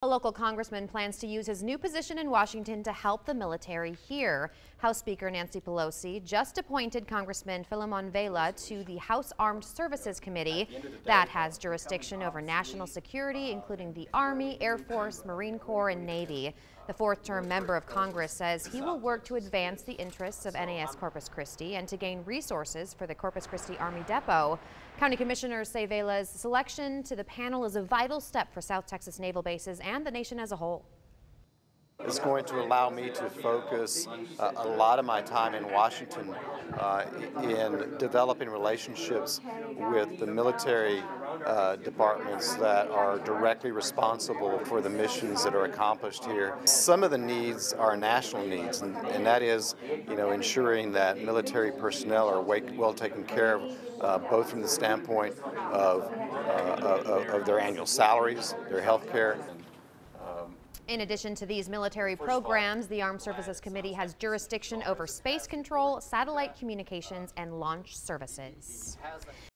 A local congressman plans to use his new position in Washington to help the military here. House Speaker Nancy Pelosi just appointed Congressman Filemon Vela to the House Armed Services Committee that has jurisdiction over national security, including the Army, Air Force, Marine Corps, and Navy. The fourth-term member of Congress says he will work to advance the interests of NAS Corpus Christi and to gain resources for the Corpus Christi Army Depot. County commissioners say Vela's selection to the panel is a vital step for South Texas naval bases and the nation as a whole. It's going to allow me to focus a lot of my time in Washington in developing relationships with the military departments that are directly responsible for the missions that are accomplished here. Some of the needs are national needs, and that is, ensuring that military personnel are well taken care of, both from the standpoint of their annual salaries, their health care. In addition to these military programs, the Armed Services Committee has jurisdiction over space control, satellite communications, and launch services.